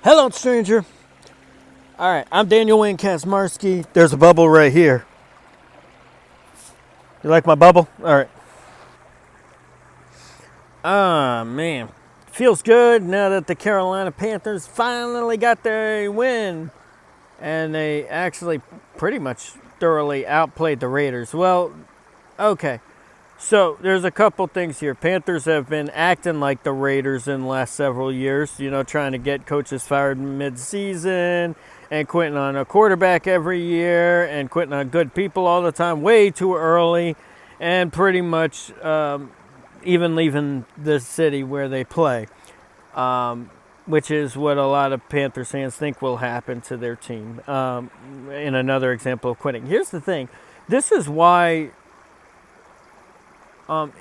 Hello, stranger. All right, I'm Daniel Wayne Kazmarski. There's a bubble right here. You like my bubble? All right. Ah, man. Feels good now that the Carolina Panthers finally got their win. And they actually pretty much thoroughly outplayed the Raiders. Well, okay. So there's a couple things here. Panthers have been acting like the Raiders in the last several years, trying to get coaches fired mid-season and quitting on a quarterback every year and quitting on good people all the time way too early and pretty much even leaving the city where they play, which is what a lot of Panthers fans think will happen to their team in another example of quitting. Here's the thing. This is why...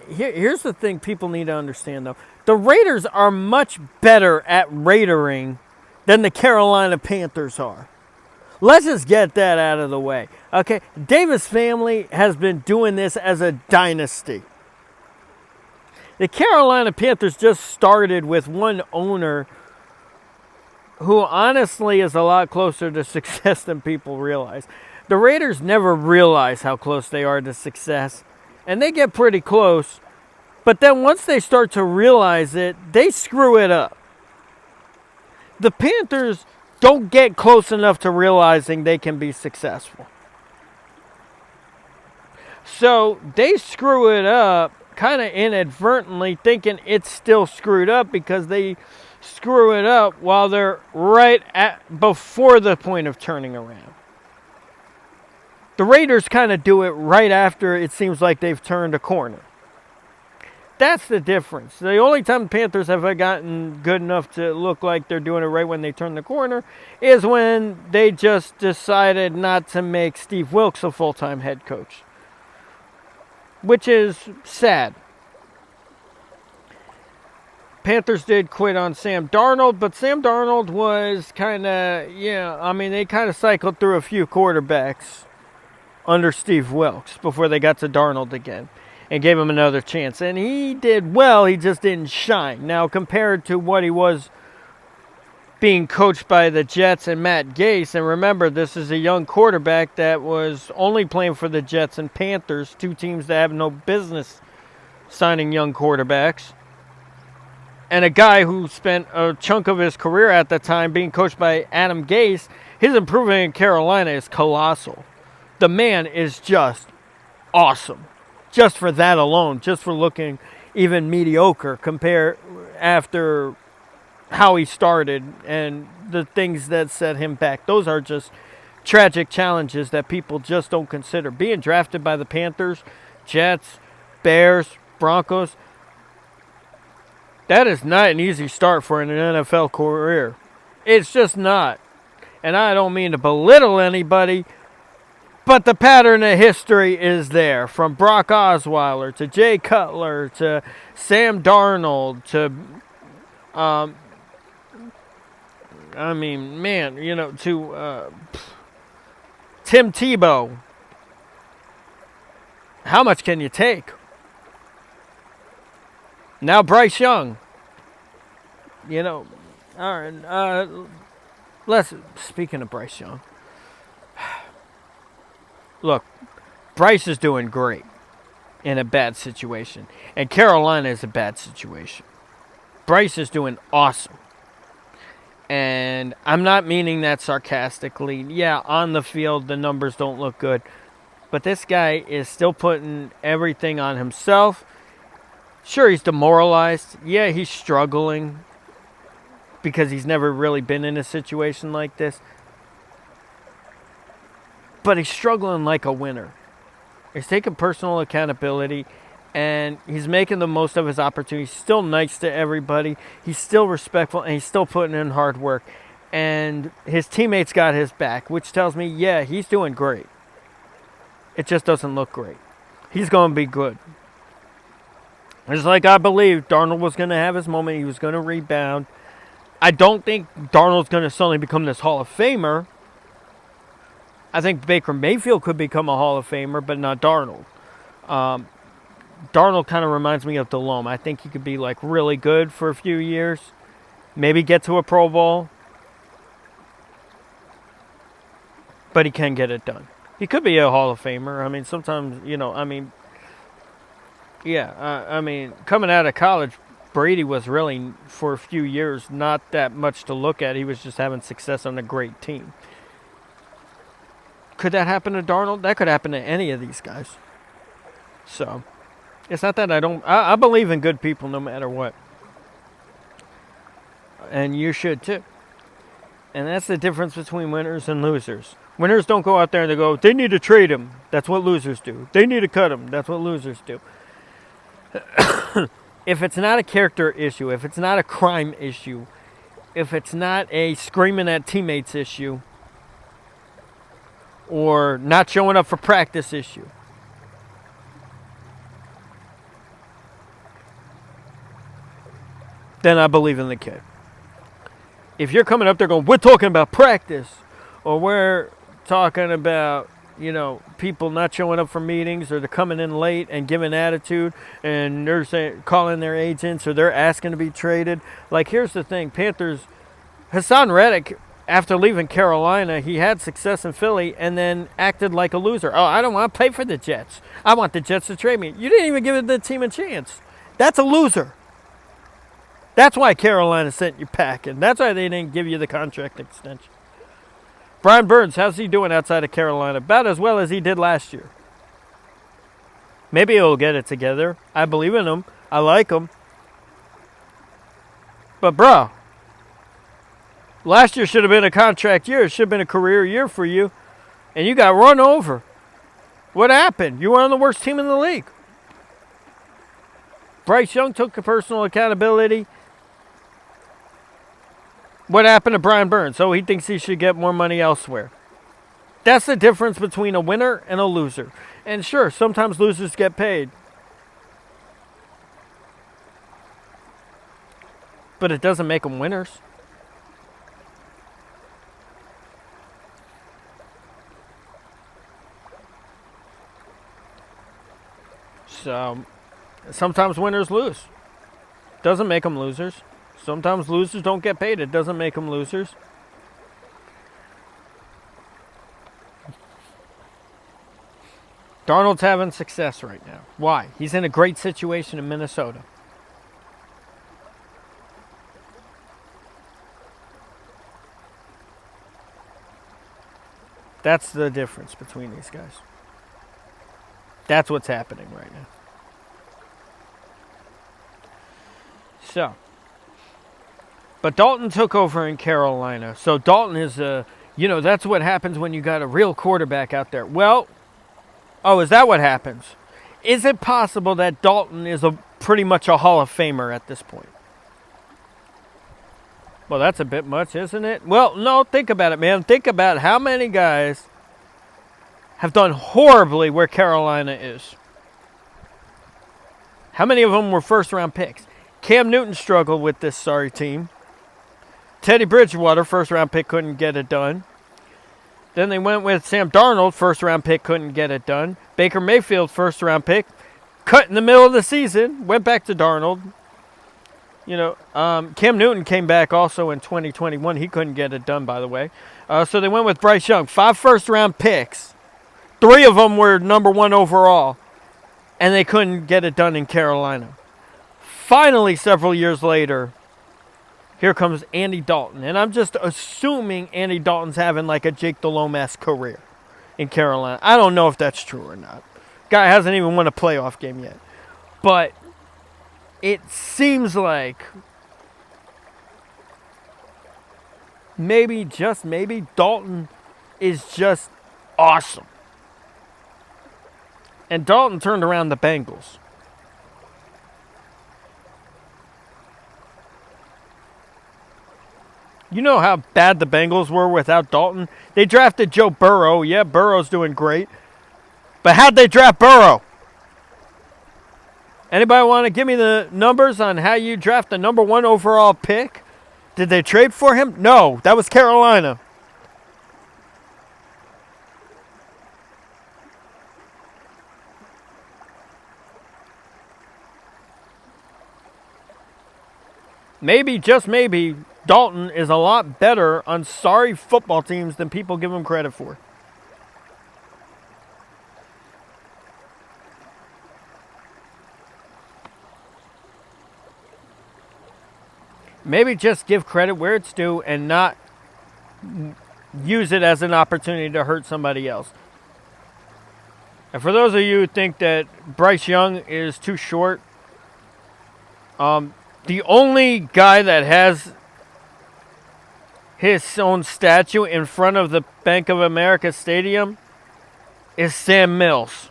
here's the thing people need to understand, though. The Raiders are much better at raidering than the Carolina Panthers are. Let's just get that out of the way. Okay, Davis family has been doing this as a dynasty. The Carolina Panthers just started with one owner who honestly is a lot closer to success than people realize. The Raiders never realize how close they are to success. And they get pretty close, but then once they start to realize it, they screw it up. The Panthers don't get close enough to realizing they can be successful. So they screw it up kind of inadvertently, thinking it's still screwed up because they screw it up while they're right at before the point of turning around. The Raiders kind of do it right after it seems like they've turned a corner. That's the difference. The only time the Panthers have gotten good enough to look like they're doing it right when they turn the corner is when they just decided not to make Steve Wilks a full-time head coach, which is sad. Panthers did quit on Sam Darnold, but Sam Darnold was kind of, they kind of cycled through a few quarterbacks under Steve Wilks before they got to Darnold again and gave him another chance. And he did well, he just didn't shine. Now, compared to what he was being coached by the Jets and Matt Gase, and remember, this is a young quarterback that was only playing for the Jets and Panthers, two teams that have no business signing young quarterbacks, and a guy who spent a chunk of his career at the time being coached by Adam Gase. His improvement in Carolina is colossal. The man is just awesome. Just for that alone, just for looking even mediocre compared after how he started and the things that set him back. Those are just tragic challenges that people just don't consider. Being drafted by the Panthers, Jets, Bears, Broncos, that is not an easy start for an NFL career. It's just not. And I don't mean to belittle anybody, but the pattern of history is there. From Brock Osweiler to Jay Cutler to Sam Darnold to, to Tim Tebow. How much can you take? Now Bryce Young. All right. Speaking of Bryce Young. Look, Bryce is doing great in a bad situation. And Carolina is a bad situation. Bryce is doing awesome. And I'm not meaning that sarcastically. Yeah, on the field, the numbers don't look good. But this guy is still putting everything on himself. Sure, he's demoralized. Yeah, he's struggling because he's never really been in a situation like this. But he's struggling like a winner. He's taking personal accountability, and he's making the most of his opportunities. He's still nice to everybody. He's still respectful, and he's still putting in hard work. And his teammates got his back, which tells me, yeah, he's doing great. It just doesn't look great. He's going to be good. Just like I believed Darnold was going to have his moment. He was going to rebound. I don't think Darnold's going to suddenly become this Hall of Famer. I think Baker Mayfield could become a Hall of Famer, but not Darnold. Darnold kind of reminds me of Delhomme. I think he could be like really good for a few years. Maybe get to a Pro Bowl. but he can get it done. He could be a Hall of Famer. I mean, sometimes, coming out of college, Brady was really, for a few years, not that much to look at. He was just having success on a great team. Could that happen to Darnold? That could happen to any of these guys. So, it's not that I believe in good people no matter what. And you should too. And that's the difference between winners and losers. Winners don't go out there and they go, they need to trade him. That's what losers do. They need to cut him. That's what losers do. If it's not a character issue, if it's not a crime issue, if it's not a screaming at teammates issue, or not showing up for practice issue, then I believe in the kid. If you're coming up there going, we're talking about practice, or we're talking about, people not showing up for meetings, or they're coming in late and giving attitude, and they're calling their agents, or they're asking to be traded. Like, here's the thing, Panthers, Hassan Reddick, after leaving Carolina, he had success in Philly and then acted like a loser. Oh, I don't want to play for the Jets. I want the Jets to trade me. You didn't even give the team a chance. That's a loser. That's why Carolina sent you packing. That's why they didn't give you the contract extension. Brian Burns, how's he doing outside of Carolina? About as well as he did last year. Maybe he'll get it together. I believe in him. I like him. But, bro, last year should have been a contract year. It should have been a career year for you. And you got run over. What happened? You were on the worst team in the league. Bryce Young took personal accountability. What happened to Brian Burns? Oh, he thinks he should get more money elsewhere. That's the difference between a winner and a loser. And sure, sometimes losers get paid. But it doesn't make them winners. So, sometimes winners lose. Doesn't make them losers. Sometimes losers don't get paid. It doesn't make them losers. Darnold's having success right now. Why? He's in a great situation in Minnesota. That's the difference between these guys. That's what's happening right now. So, but Dalton took over in Carolina. So Dalton is that's what happens when you got a real quarterback out there. Well, is that what happens? Is it possible that Dalton is pretty much a Hall of Famer at this point? Well, that's a bit much, isn't it? Well, no, think about it, man. Think about how many guys have done horribly where Carolina is. How many of them were first-round picks? Cam Newton struggled with this sorry team. Teddy Bridgewater, first-round pick, couldn't get it done. Then they went with Sam Darnold, first-round pick, couldn't get it done. Baker Mayfield, first-round pick, cut in the middle of the season, went back to Darnold. Cam Newton came back also in 2021. He couldn't get it done, by the way. So they went with Bryce Young. 5 first-round picks. 3 of them were number 1 overall. And they couldn't get it done in Carolina. Finally, several years later, here comes Andy Dalton. And I'm just assuming Andy Dalton's having like a Jake Delhomme-esque career in Carolina. I don't know if that's true or not. Guy hasn't even won a playoff game yet. But it seems like maybe, just maybe, Dalton is just awesome. And Dalton turned around the Bengals. You know how bad the Bengals were without Dalton? They drafted Joe Burrow. Yeah, Burrow's doing great. But how'd they draft Burrow? Anybody want to give me the numbers on how you draft the number 1 overall pick? Did they trade for him? No, that was Carolina. Maybe, just maybe, Dalton is a lot better on sorry football teams than people give him credit for. maybe just give credit where it's due and not use it as an opportunity to hurt somebody else. And for those of you who think that Bryce Young is too short, the only guy that has his own statue in front of the Bank of America Stadium is Sam Mills.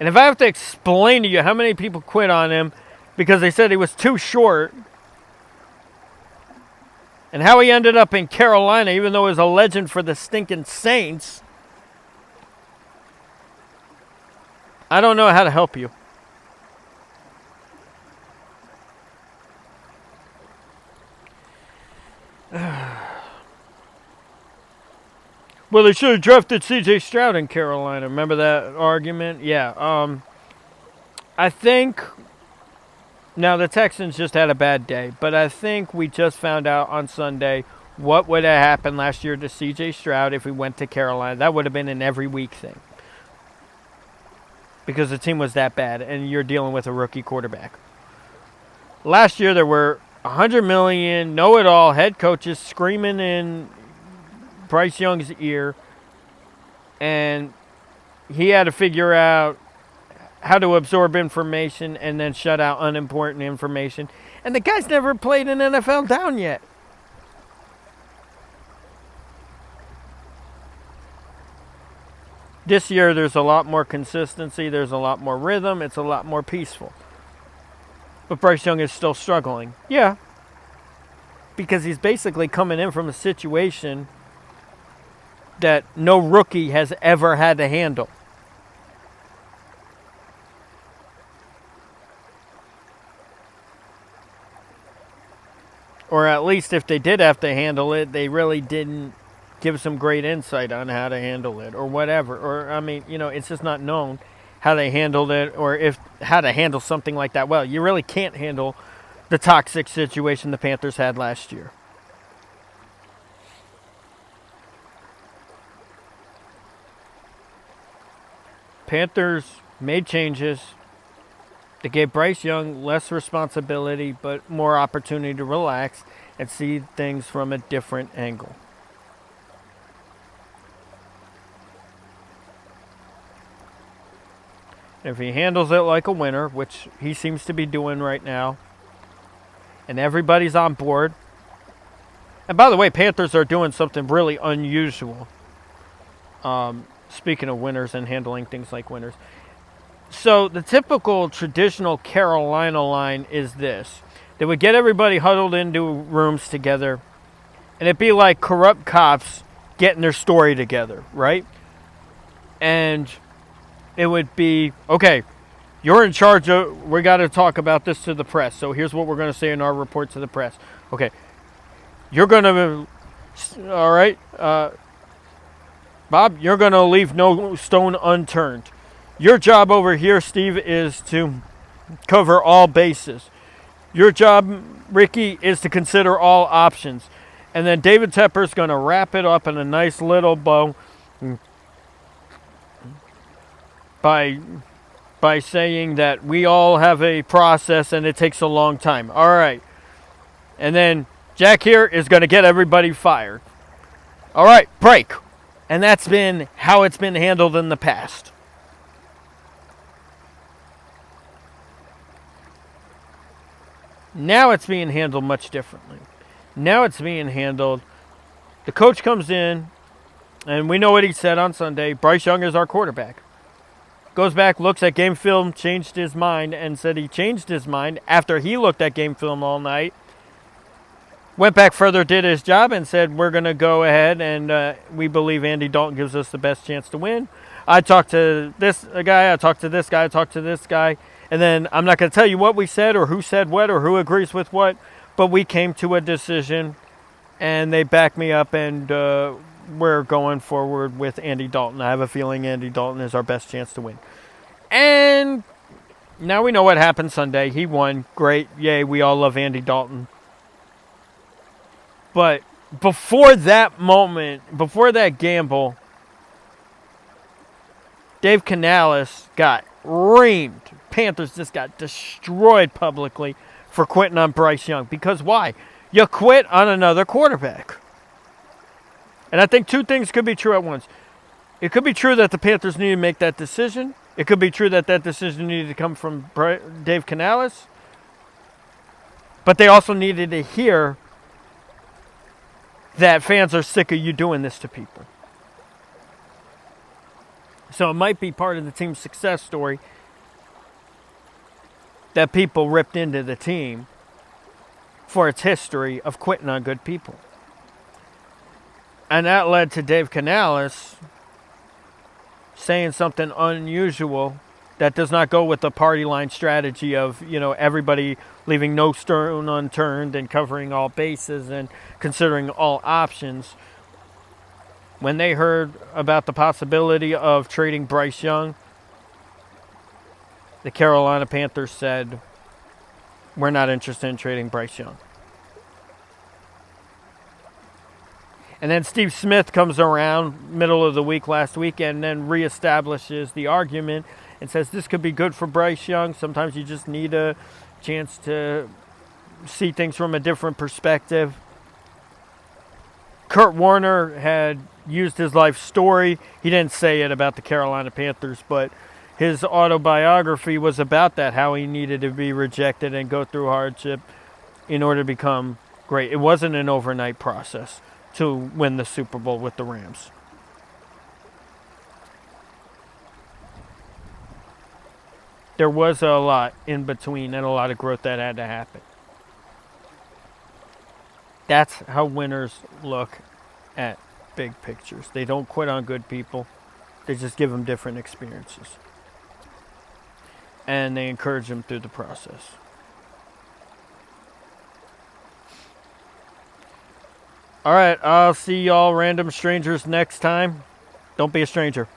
And if I have to explain to you how many people quit on him because they said he was too short, and how he ended up in Carolina, even though he was a legend for the stinking Saints, I don't know how to help you. Well, they should have drafted C.J. Stroud in Carolina. Remember that argument? Yeah. I think... Now, the Texans just had a bad day, but I think we just found out on Sunday what would have happened last year to C.J. Stroud if he went to Carolina. That would have been an every week thing. Because the team was that bad, and you're dealing with a rookie quarterback. Last year, there were $100 million, know-it-all head coaches screaming in Bryce Young's ear, and he had to figure out how to absorb information and then shut out unimportant information. And the guy's never played an NFL down yet. This year, there's a lot more consistency. There's a lot more rhythm. It's a lot more peaceful. But Bryce Young is still struggling. Yeah. Because he's basically coming in from a situation that no rookie has ever had to handle. Or at least if they did have to handle it, they really didn't give some great insight on how to handle it or whatever. Or, I mean, it's just not known how they handled it or how to handle something like that well. You really can't handle the toxic situation the Panthers had last year. Panthers made changes. They gave Bryce Young less responsibility, but more opportunity to relax and see things from a different angle. If he handles it like a winner, which he seems to be doing right now, and everybody's on board. And by the way, Panthers are doing something really unusual. Speaking of winners and handling things like winners. So the typical traditional Carolina line is this. They would get everybody huddled into rooms together, and it'd be like corrupt cops getting their story together, right? And it would be, okay, you're in charge of, we got to talk about this to the press. So here's what we're going to say in our report to the press. Okay, you're going to, all right, Bob, you're going to leave no stone unturned. Your job over here, Steve, is to cover all bases. Your job, Ricky, is to consider all options. And then David Tepper's going to wrap it up in a nice little bow by saying that we all have a process and it takes a long time. All right. And then Jack here is going to get everybody fired. All right, break. And that's been how it's been handled in the past. Now it's being handled much differently. Now it's being handled. The coach comes in, and we know what he said on Sunday. Bryce Young is our quarterback. Goes back, looks at game film, changed his mind, and said he changed his mind after he looked at game film all night. Went back further, did his job, and said, we're going to go ahead, and we believe Andy Dalton gives us the best chance to win. I talked to this guy, I talked to this guy, I talked to this guy. And then I'm not going to tell you what we said or who said what or who agrees with what, but we came to a decision, and they backed me up, and we're going forward with Andy Dalton. I have a feeling Andy Dalton is our best chance to win. And now we know what happened Sunday. He won. Great. Yay, we all love Andy Dalton. But before that moment, before that gamble, Dave Canales got reamed. Panthers just got destroyed publicly for quitting on Bryce Young. Because why? You quit on another quarterback. And I think two things could be true at once. It could be true that the Panthers needed to make that decision. It could be true that that decision needed to come from Dave Canales. But they also needed to hear that fans are sick of you doing this to people. So it might be part of the team's success story that people ripped into the team for its history of quitting on good people. And that led to Dave Canales saying something unusual that does not go with the party line strategy of, everybody leaving no stone unturned and covering all bases and considering all options. When they heard about the possibility of trading Bryce Young, the Carolina Panthers said, we're not interested in trading Bryce Young. And then Steve Smith comes around middle of the week last week and then reestablishes the argument and says this could be good for Bryce Young. Sometimes you just need a chance to see things from a different perspective. Kurt Warner had used his life story. He didn't say it about the Carolina Panthers, but his autobiography was about that, how he needed to be rejected and go through hardship in order to become great. It wasn't an overnight process to win the Super Bowl with the Rams. There was a lot in between and a lot of growth that had to happen. That's how winners look at big pictures. They don't quit on good people. They just give them different experiences. And they encourage them through the process. All right, I'll see y'all random strangers next time. Don't be a stranger.